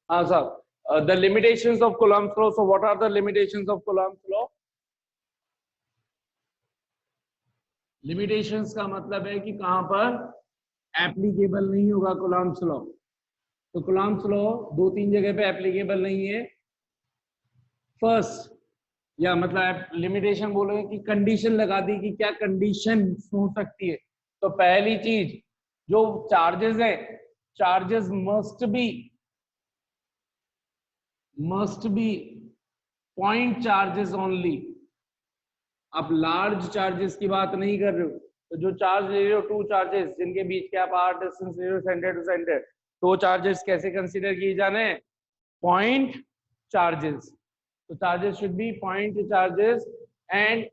हाँ sir, the limitations of Coulomb's law. So what are the limitations of Coulomb's law? Limitations का मतलब है कि कहां पर एप्लीकेबल नहीं होगा कूलम्ब्स लॉ. तो कूलम्ब्स लॉ दो तीन जगह पे एप्लीकेबल नहीं है. फर्स्ट, या मतलब लिमिटेशन बोलोगे कि कंडीशन लगा दी कि क्या कंडीशन हो सकती है. तो पहली चीज, जो चार्जेस है, charges must be point charges only. आप लार्ज चार्जेस की बात नहीं कर रहे हो. तो जो चार्ज ले रहे हो, टू चार्जेस जिनके बीच के आप आर डिस्टेंस ले रहे हो सेंटर टू सेंटर, तो चार्जेस कैसे कंसीडर किए जाने? Point charges. तो charges should be point charges and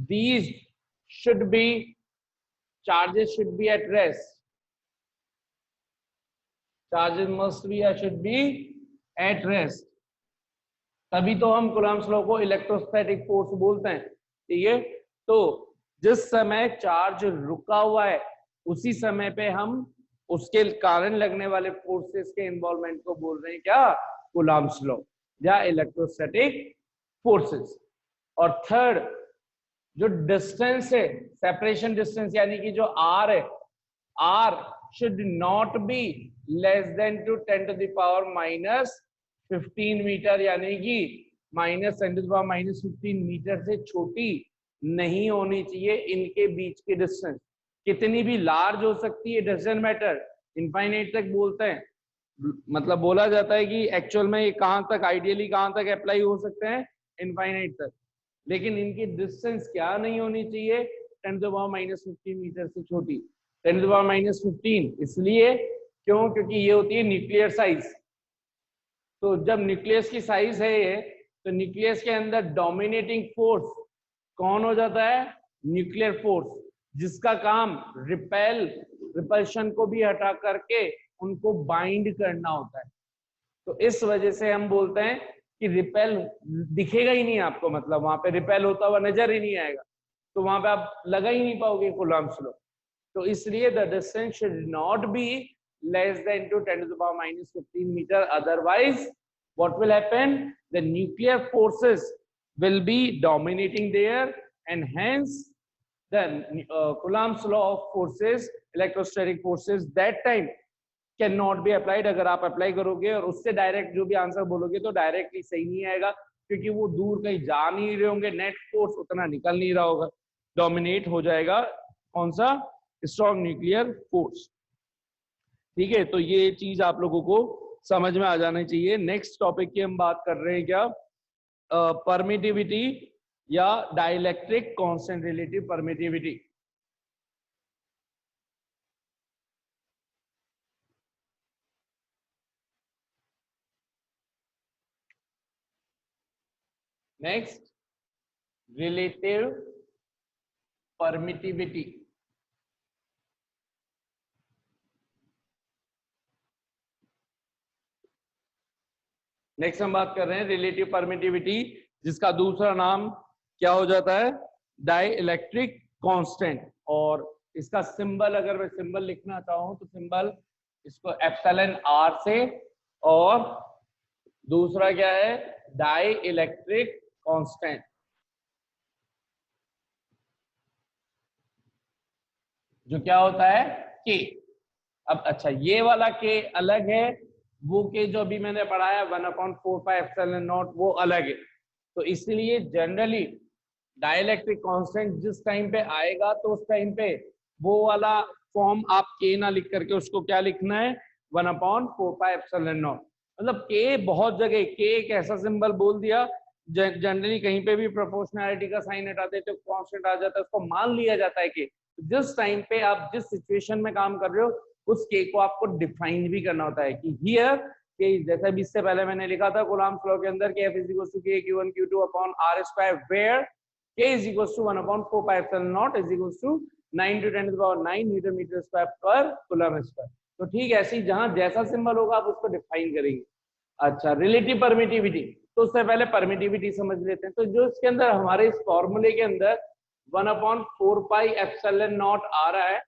these should be charges should be at rest. Charges must be or should be at rest. तभी तो हम कूलम्ब्स लॉ को electrostatic force बोलते हैं. ठीक है. तो जिस समय चार्ज रुका हुआ है उसी समय पे हम उसके कारण लगने वाले फोर्सेस के इन्वॉल्वमेंट को बोल रहे हैं क्या? कूलम्ब्स लॉ या इलेक्ट्रोस्टैटिक फोर्सेस. और थर्ड, जो डिस्टेंस है, सेपरेशन डिस्टेंस, यानी कि जो आर है, R should not be less than to 10 to the power minus 15 meter, यानी कि minus 10 to the power minus 15 meter से छोटी नहीं होनी चाहिए इनके बीच की डिस्टेंस. कितनी भी लार्ज हो सकती है, डजंट मैटर. इनफाइनाइट तक बोलते हैं, मतलब बोला जाता है कि एक्चुअल में ये कहां तक, आइडियली कहां तक अप्लाई हो सकते हैं? इनफाइनाइट तक. लेकिन इनकी डिस्टेंस क्या नहीं होनी चाहिए? 10 to the power minus 15 meter से छोटी. 10 to the power minus 15 इसलिए क्यों? क्योंकि ये होती है न्यूक्लियर साइज. तो जब न्यूक्लियस की साइज है ये, तो न्यूक्लियस के अंदर डोमिनेटिंग फोर्स कौन हो जाता है? न्यूक्लियर फोर्स, जिसका काम रिपल्शन को भी हटा करके उनको बाइंड करना होता है. तो इस वजह से हम बोलते हैं कि रिपेल दिखेगा ही नहीं आपको, मतलब वहां पे रिपेल होता हुआ नजर ही नहीं आएगा, तो वहां पे आप लगा ही नहीं पाओगे कूलम्ब्स लॉ. तो इसलिए the distance should not B less than to 10 to the power minus 15 meter. Otherwise, what will happen? The nuclear forces will be dominating there, and hence the Coulomb's law of forces, electrostatic forces, that time can not be applied. अगर आप apply करोगे और उससे direct जो भी answer बोलोगे तो directly सही नहीं आएगा, क्योंकि वो दूर कहीं जा नहीं रहे होंगे, नेट फोर्स उतना निकल नहीं रहा होगा, डोमिनेट हो जाएगा कौन सा? Strong nuclear force. ठीक है. तो ये चीज आप लोगों को समझ में आ जाना चाहिए. नेक्स्ट टॉपिक की हम बात कर रहे हैं क्या? परमिटिविटी या dielectric constant relative permittivity. Next, relative permittivity. Next हम बात कर रहे हैं रिलेटिव परमिटिविटी, जिसका दूसरा नाम क्या हो जाता है? Dielectric constant. और इसका सिंबल, अगर मैं सिंबल लिखना चाहूं तो सिंबल इसको एप्सिलॉन आर से, और दूसरा क्या है? Dielectric constant. जो क्या होता है? के. अब अच्छा, ये वाला के अलग है, वो के जो अभी मैंने पढ़ाया 1/4πε0 वो अलग है. तो इसलिए जनरली डाइलेक्ट्रिक कांस्टेंट जिस टाइम पे आएगा तो उस टाइम पे वो वाला फॉर्म आप के ना लिख करके उसको क्या लिखना है? 1/4πε0. मतलब के बहुत जगह, के एक ऐसा सिंबल बोल दिया, जनरली कहीं पे भी प्रोपोर्शनैलिटी का साइन हटाते तो कांस्टेंट आ जाता है, उसको मान लिया जाता है कि जिस टाइम पे आप जिस सिचुएशन में काम कर रहे हो उस के को आपको डिफाइन भी करना होता है कि हियर के, जैसा भी इससे पहले मैंने लिखा था कूलम्ब्स लॉ के अंदर कि F = K Q1 Q2 upon R², where K = 1/4πε0 = 9 to 10 to the power 9 meter meter square पर कूलम स्क्वायर. तो ठीक है, ऐसे ही जहां जैसा सिंबल होगा आप उसको डिफाइन करेंगे. अच्छा, रिलेटिव परमिटिविटी. तो उससे पहले परमिटिविटी समझ लेते हैं. तो जो इसके अंदर हमारे इस फॉर्मूले के अंदर 1/4πε0 आ रहा है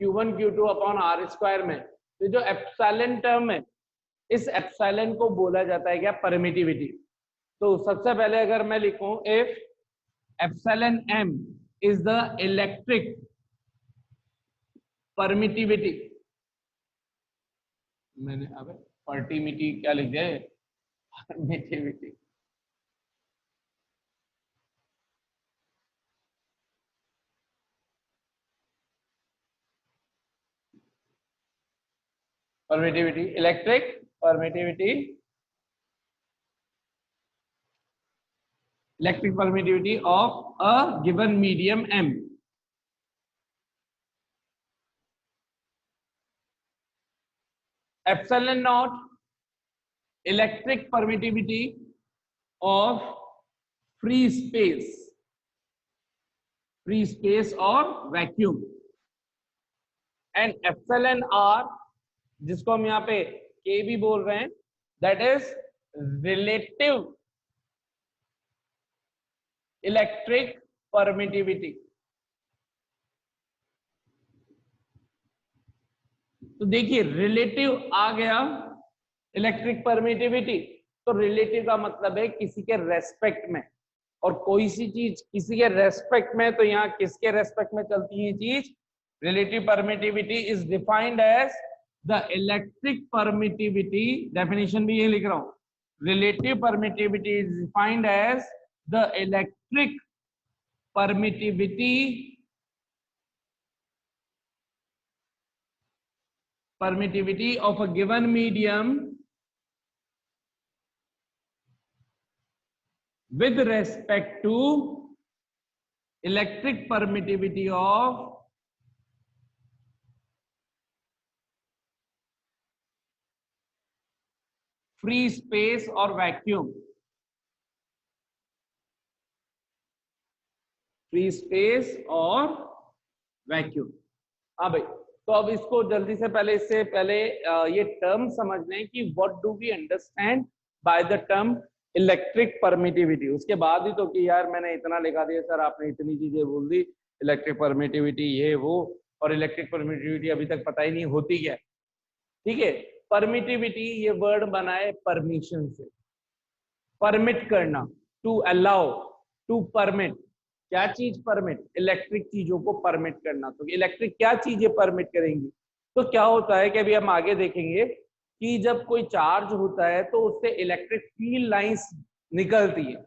Q1 Q2 अपॉन R² में, तो जो एप्सिलॉन टर्म है इस एप्सिलॉन को बोला जाता है क्या, परमिटिविटी। तो सबसे पहले अगर मैं लिखूं, if epsilon m is the electric permittivity, मैंने अब परमिटिविटी क्या लिख दिया, permittivity, permittivity, electric permittivity, electric permittivity of a given medium M. Epsilon naught electric permittivity of free space or vacuum, and epsilon R जिसको हम यहाँ पे K भी बोल रहे हैं, that is relative electric permittivity. तो देखिए रिलेटिव आ गया इलेक्ट्रिक परमिटिविटी, तो रिलेटिव का मतलब है किसी के रेस्पेक्ट में, और कोई सी चीज किसी के रेस्पेक्ट में, तो यहाँ किसके रेस्पेक्ट में चलती है चीज, relative permittivity is defined as the electric permittivity, definition भी ये लिख रहा हूं, relative permittivity is defined as the electric permittivity of a given medium with respect to electric permittivity of free space or vacuum, free space और vacuum. हाँ भाई, तो अब इसको जल्दी से पहले, इससे पहले ये टर्म समझ लें कि what do we understand by the term electric permittivity. उसके बाद ही तो कि यार मैंने इतना लिखा दिया सर, आपने इतनी चीजें बोल दी, इलेक्ट्रिक परमिटिविटी ये वो, और इलेक्ट्रिक परमिटिविटी अभी तक पता ही नहीं होती क्या। ठीक है, परमिटिविटी ये वर्ड बना है परमिशन से, परमिट करना, टू अलाउ, टू परमिट। क्या चीज परमिट, इलेक्ट्रिक चीजों को परमिट करना। तो इलेक्ट्रिक क्या चीजें परमिट करेंगी, तो क्या होता है कि अभी हम आगे देखेंगे कि जब कोई चार्ज होता है तो उससे इलेक्ट्रिक फील्ड लाइंस निकलती है,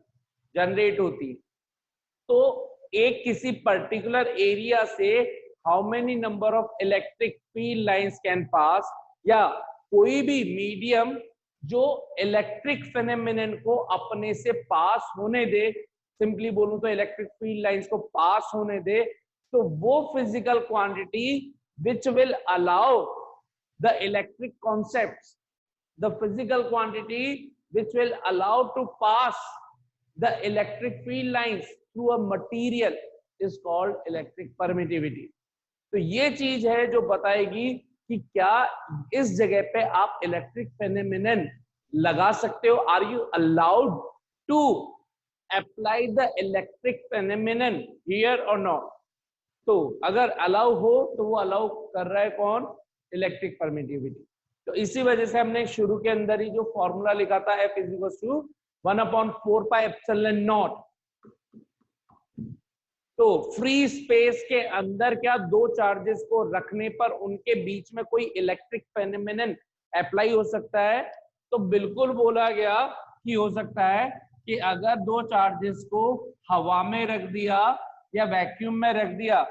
जनरेट होती है। तो एक किसी पर्टिकुलर एरिया से how many number of electric field lines can pass, या कोई भी मीडियम जो इलेक्ट्रिक फेनोमेनन को अपने से पास होने दे, सिंपली बोलूं तो इलेक्ट्रिक फील्ड लाइंस को पास होने दे, तो वो physical quantity which will allow the electric concepts, the physical quantity which will allow to pass the electric field lines through a material is called electric permittivity. तो ये चीज है जो बताएगी कि क्या इस जगह पे आप इलेक्ट्रिक फेनोमेनन लगा सकते हो, are you allowed to apply the electric phenomenon here or not। तो अगर अलाउ हो तो वो अलाउ कर रहा है कौन, इलेक्ट्रिक परमिटिविटी। तो इसी वजह से हमने शुरू के अंदर ही जो फॉर्मूला लिखा था F = 1/4 पाई एप्सिलॉन नॉट। तो फ्री स्पेस के अंदर क्या दो चार्जेस को रखने पर उनके बीच में कोई इलेक्ट्रिक फेनोमेनन अप्लाई हो सकता है, तो बिल्कुल बोला गया कि हो सकता है कि अगर दो चार्जेस को हवा में रख दिया या वैक्यूम में रख दिया,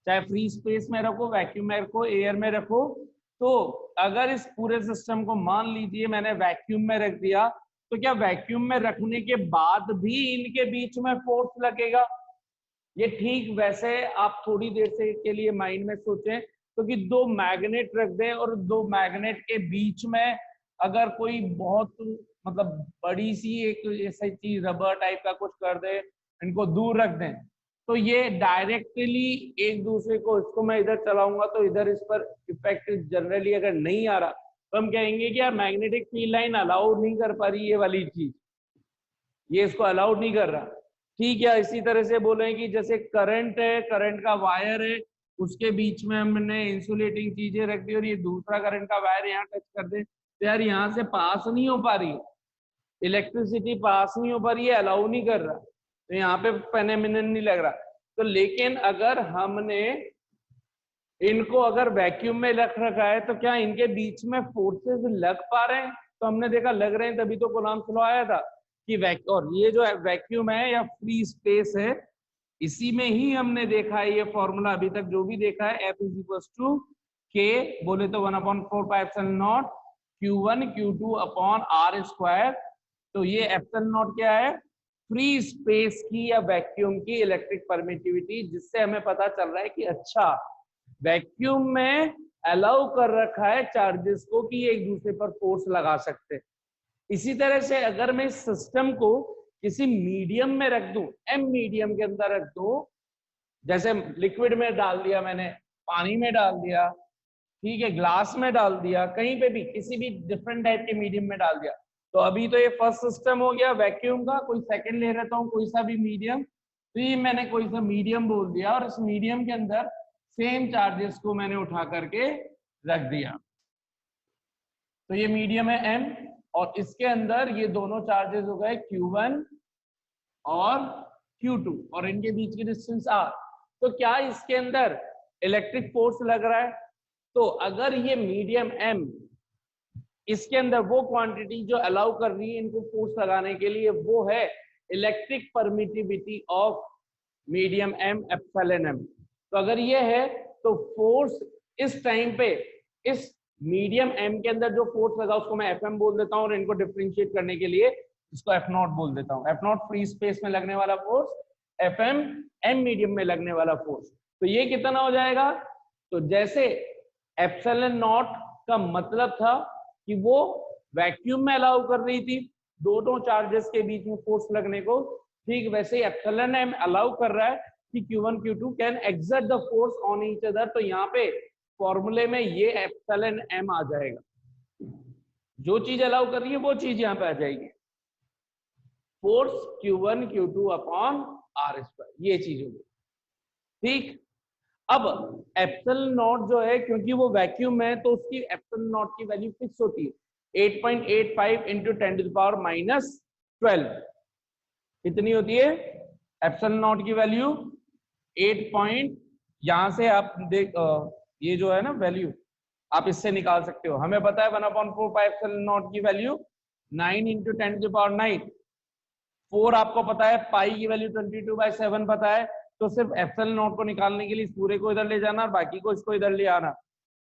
चाहे फ्री स्पेस में रखो, वैक्यूम में रखो, एयर में रखो, तो अगर इस पूरे सिस्टम को मान लीजिए मैंने वैक्यूम में रख दिया, तो क्या वैक्यूम में रखने के बाद भी इनके बीच में फोर्स लगेगा? ये ठीक वैसे आप थोड़ी देर से के लिए माइंड में सोचें, तो कि दो मैग्नेट रख दें और दो मैग्नेट के बीच में अगर कोई बहुत मतलब बड़ी सी एक ऐसी चीज रबर टाइप का कुछ कर दे, इनको दूर रख दें, तो ये डायरेक्टली एक दूसरे को, इसको मैं इधर चलाऊंगा तो इधर इस पर इफेक्ट जनरली अगर नहीं आ रहा, तो हम कहेंगे कि यार मैग्नेटिक फील्ड लाइन अलाउ नहीं कर पा रही ये वाली चीज, ये इसको अलाउड नहीं कर रहा। ठीक है, इसी तरह से बोले कि जैसे करंट है, करंट का वायर है, उसके बीच में हमने इंसुलेटिंग चीजें रख दी और ये दूसरा करंट का वायर यहाँ टच कर दे, तो यार यहाँ से पास नहीं हो पा रही, इलेक्ट्रिसिटी पास नहीं हो पा रही है, अलाउ नहीं कर रहा, तो यहाँ पे फेनोमेनन नहीं लग रहा। तो लेकिन अगर हमने इनको अगर वैक्यूम में रख रखा है तो क्या इनके बीच में फोर्सेस लग पा रहे हैं? तो हमने देखा लग रहे हैं, तभी तो कूलम्ब्स लॉ आया था कि और ये जो वैक्यूम है या फ्री स्पेस है, इसी में ही हमने देखा है ये फॉर्मूला अभी तक जो भी देखा है, F = K बोले तो 1/4πε0 Q1 Q2 अपॉन R²। तो ये ε0 क्या है? फ्री स्पेस की या वैक्यूम की इलेक्ट्रिक परमिटिविटी, जिससे हमें पता चल रहा है कि अच्छा वैक्यूम में अलाउ कर रखा है चार्जेस को कि एक दूसरे पर फोर्स लगा सकते हैं। इसी तरह से अगर मैं इस सिस्टम को किसी मीडियम में रख दूं, एम मीडियम के अंदर रख दूं, जैसे लिक्विड में डाल दिया मैंने, पानी में डाल दिया, ठीक है, ग्लास में डाल दिया, कहीं पे भी किसी भी डिफरेंट टाइप के मीडियम में डाल दिया, तो अभी तो ये फर्स्ट सिस्टम हो गया वैक्यूम का। कोई सेकंड ले रहता हूँ, कोई सा भी मीडियम, तो ये मैंने कोई सा मीडियम बोल दिया और इस मीडियम के अंदर सेम चार्जेस को मैंने उठा करके रख दिया। तो ये मीडियम है M और इसके अंदर ये दोनों चार्जेस हो गए Q1 और Q2 और इनके बीच की डिस्टेंस R। तो क्या इसके अंदर इलेक्ट्रिक फोर्स लग रहा है? तो अगर ये मीडियम M, इसके अंदर वो क्वांटिटी जो अलाउ कर रही है इनको फोर्स लगाने के लिए, वो है electric permittivity of medium M ε m। तो अगर ये है तो फोर्स इस टाइम पे इस मीडियम M के अंदर जो फोर्स लगा उसको मैं Fm बोल देता हूं और इनको डिफरेंशिएट करने के लिए इसको F0 बोल देता हूं। F0 फ्री स्पेस में लगने वाला फोर्स, Fm M मीडियम में लगने वाला फोर्स। तो ये कितना हो जाएगा? तो जैसे ε0 का मतलब था कि वो वैक्यूम में अलाउ कर रही थी दोनों चार्जेस के बीच में फोर्स लगने को, ठीक वैसे ही εm अलाउ कर रहा है कि Q1 Q2 can exert the force on each other. तो यहाँ पे फॉर्मूले में ये εm आ जाएगा, जो चीज अलाउ कर रही है वो चीज यहाँ पे आ जाएगी, force Q1 Q2 upon R², ये चीज होगी, ठीक। अब ε0 जो है, क्योंकि वो वैक्यूम है तो उसकी ε0 की वैल्यू फिक्स होती है 8.85 इंटू 10⁻⁻12 कितनी होती है ε0 की वैल्यू 8 यहां से आप देख ये जो है ना वैल्यू आप इससे निकाल सकते हो। हमें पता है 1/4πε0 की वैल्यू 9 इंटू 10⁻⁹, 4 आपको पता है, पाई की वैल्यू 22/7 पता है, तो सिर्फ ε0 को निकालने के लिए इस पूरे को इधर ले जाना और बाकी को इसको इधर ले आना,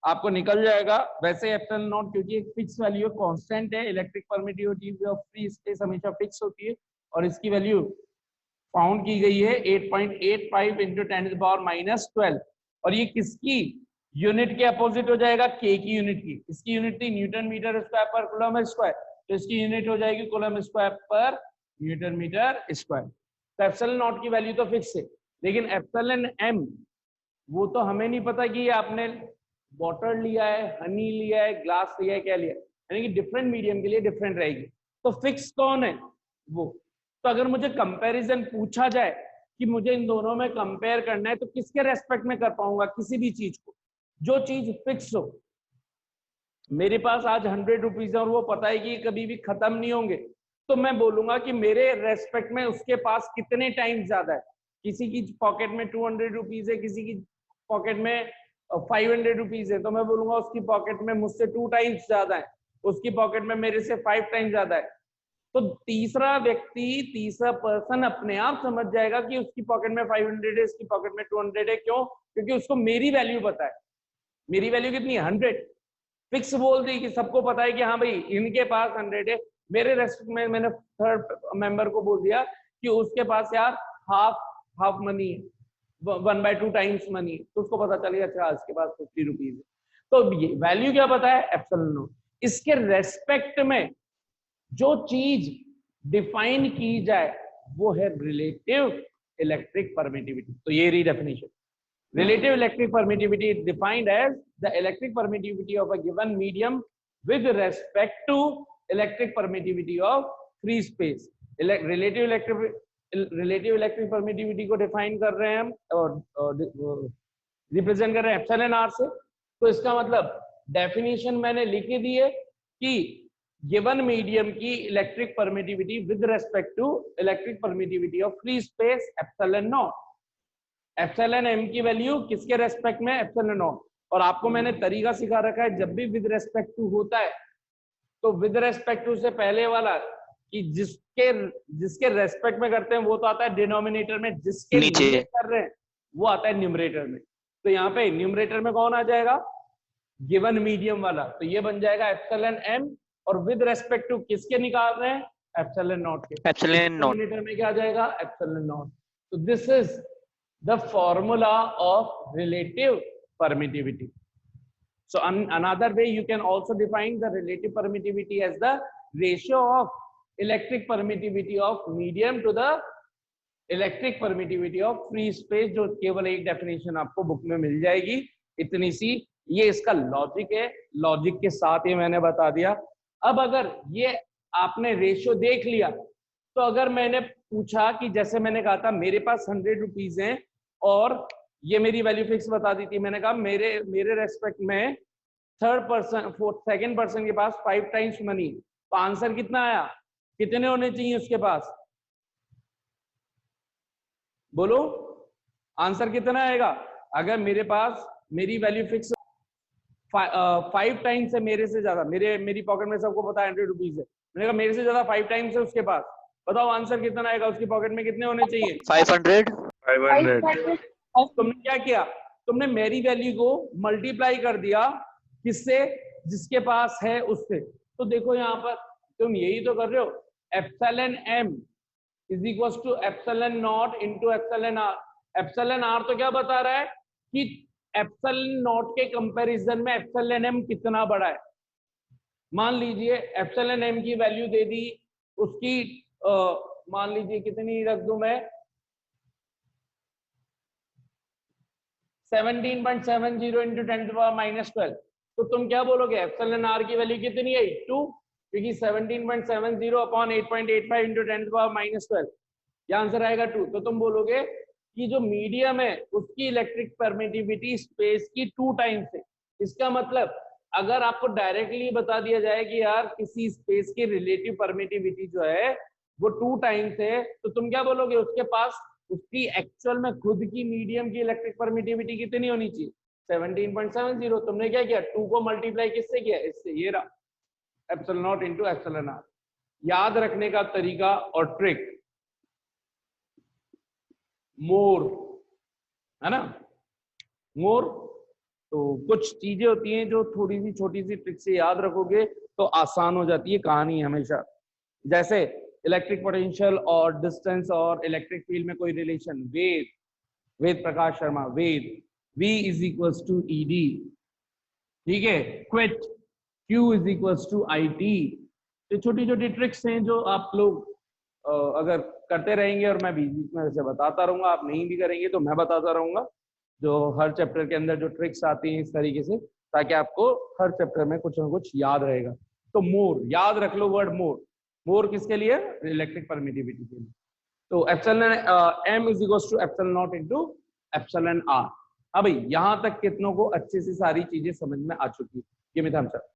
आपको निकल जाएगा। वैसे ε0 क्योंकि एक फिक्स वैल्यू कांस्टेंट है, electric permittivity of free space हमेशा फिक्स होती है और इसकी वैल्यू फाउंड की गई है 8.85 इंटू 10⁻⁻12 और ये किसकी यूनिट के अपोजिट हो जाएगा? के की यूनिट की। इसकी यूनिट थी न्यूटन मीटर स्क्वायर पर कूलम स्क्वायर, तो इसकी यूनिट हो जाएगी कूलम स्क्वायर पर न्यूटन मीटर स्क्वायर। तो ε0 की वैल्यू तो फिक्स है, लेकिन εm वो तो हमें नहीं पता कि आपने वाटर लिया है, हनी लिया है, ग्लास लिया है, क्या लिया है, यानी कि डिफरेंट मीडियम के लिए डिफरेंट रहेगी। तो फिक्स कौन है? वो। तो अगर मुझे कंपैरिजन पूछा जाए कि मुझे इन दोनों में कंपेयर करना है तो किसके रेस्पेक्ट में कर पाऊंगा किसी भी चीज को? जो चीज फिक्स हो। मेरे पास आज 100 रुपीज है और वो पता है कि कभी भी खत्म नहीं होंगे, तो मैं बोलूंगा कि मेरे रेस्पेक्ट में उसके पास कितने टाइम ज्यादा है। किसी की पॉकेट में 200 रुपीज है, किसी की पॉकेट में 500 रुपीज है, तो मैं बोलूंगा उसकी पॉकेट में मुझसे 2 टाइम्स ज्यादा है, उसकी पॉकेट में मेरे से 5 टाइम्स ज्यादा है। तो तीसरा व्यक्ति, तीसरा पर्सन अपने आप समझ जाएगा कि उसकी पॉकेट में 500 है, इसकी पॉकेट में 200 है। क्यों? क्योंकि उसको मेरी वैल्यू पता है। मेरी वैल्यू कितनी है? 100 फिक्स बोल दी कि सबको पता है कि हाँ भाई इनके पास 100 है। मेरे रेस्पेक्ट में मैंने थर्ड मेंबर को बोल दिया कि उसके पास यार हाफ मनी है, 1/2 टाइम्स मनी, तो उसको पता चलेगा अच्छा इसके पास 50 रुपीज है। तो वैल्यू क्या पता है? ε0। इसके रेस्पेक्ट में जो चीज डिफाइन की जाए वो है रिलेटिव इलेक्ट्रिक परमिटिविटी। तो ये redefinition, relative electric permittivity is defined as the electric permittivity of a given medium with respect to electric permittivity of free space. relative electric permittivity को define कर रहे हैं हम और represent कर रहे हैं एप्सिलॉन r से। तो इसका मतलब definition मैंने लिख दी है कि गिवन मीडियम की electric permittivity with respect to electric permittivity of free space epsilon naught. Epsilon m की वैल्यू किसके रेस्पेक्ट में? Epsilon naught. और आपको मैंने तरीका सिखा रखा है, जब भी विद रेस्पेक्ट टू होता है तो विद रेस्पेक्ट टू से पहले वाला कि जिसके रेस्पेक्ट में करते हैं वो तो आता है डिनोमिनेटर में, जिसके लिए कर रहे हैं वो आता है न्यूमरेटर में। तो यहाँ पे न्यूमरेटर में कौन आ जाएगा? गिवन मीडियम वाला, तो ये बन जाएगा एप्सिलॉन एम, और विद रेस्पेक्ट टू किसके निकाल रहे हैं? एप्सिलॉन नॉट के। एप्सिलॉन नॉट डिनोमिनेटर में क्या आ जाएगा? Epsilon naught. तो this is the formula of relative permittivity. So another way you can also define the relative permittivity as the ratio of electric permittivity of medium to the electric permittivity of free space, जो केवल एक definition आपको book में मिल जाएगी, इतनी सी। ये इसका logic है, लॉजिक के साथ ये मैंने बता दिया। अब अगर ये आपने रेशियो देख लिया, तो अगर मैंने पूछा कि जैसे मैंने कहा था मेरे पास 100 रुपीज हैं और ये मेरी वैल्यू फिक्स बता दी थी, मैंने कहा मेरे रेस्पेक्ट में सेकंड पर्सन के पास 5 टाइम्स मनी, तो आंसर कितना आया? कितने होने चाहिए उसके पास? बोलो आंसर कितना आएगा? अगर मेरे पास मेरी वैल्यू फिक्स 5 टाइम्स है मेरे से ज्यादा, मेरी पॉकेट में सबको पता है 100 रुपीज है, मैंने कहा मेरे से ज्यादा 5 टाइम्स है उसके पास, बताओ आंसर कितना आएगा? उसकी पॉकेट में कितने होने चाहिए? 500। तुमने क्या किया? तुमने मेरी वैल्यू को मल्टीप्लाई कर दिया किससे? जिसके पास है उससे। तो देखो यहाँ पर तुम यही तो कर रहे हो, epsilon m is equal to epsilon naught into epsilon r. Epsilon r तो क्या बता रहा है कि एप्सिलॉन नॉट के कंपैरिजन में एप्सिलॉन एम कितना बड़ा है। मान लीजिए एप्सिलॉन एम की वैल्यू दे दी उसकी, मान लीजिए कितनी रख दूं मैं, 17.70 इंटू 10⁻⁻12। तो तुम क्या बोलोगे? एप्सिलॉन आर की वैल्यू कितनी है? 2, क्योंकि 17.70 अपॉन 8.85 इंटू 10⁻⁻12, ये आंसर आएगा 2। तो तुम बोलोगे कि जो मीडियम है उसकी इलेक्ट्रिक परमिटिविटी स्पेस की 2 टाइम्स है। इसका मतलब अगर आपको डायरेक्टली बता दिया जाए कि यार किसी स्पेस की रिलेटिव परमिटिविटी जो है वो 2 टाइम्स है, तो तुम क्या बोलोगे? उसके पास उसकी एक्चुअल में खुद की मीडियम की इलेक्ट्रिक परमिटिविटी कितनी होनी चाहिए? 17.70। तुमने क्या किया? 2 को मल्टीप्लाई किससे किया? इससे, ये रहा epsilon naught into epsilon r. याद रखने का तरीका और ट्रिक, मोर है ना, मोर। तो कुछ चीजें होती हैं जो थोड़ी सी छोटी सी ट्रिक से याद रखोगे तो आसान हो जाती है कहानी हमेशा। जैसे इलेक्ट्रिक पोटेंशियल और डिस्टेंस और इलेक्ट्रिक फील्ड में कोई relation, Ved Prakash Sharma, Ved V is equals to ED, ठीक है, quit Q is equals to IT। तो छोटी छोटी ट्रिक्स हैं जो आप लोग अगर करते रहेंगे, और मैं बीच में से बताता रहूंगा, आप नहीं भी करेंगे तो मैं बताता रहूंगा, जो हर चैप्टर के अंदर जो ट्रिक्स आती हैं इस तरीके से, ताकि आपको हर चैप्टर में कुछ ना कुछ याद रहेगा। तो मोर याद रख लो, वर्ड मोर। मोर किसके लिए? इलेक्ट्रिक परमिटिविटी के लिए। तो epsilon m is equals to epsilon naught into epsilon r. हाँ भाई, यहां तक कितनों को अच्छे से सारी चीजें समझ में आ चुकी है? Give me thumbs up.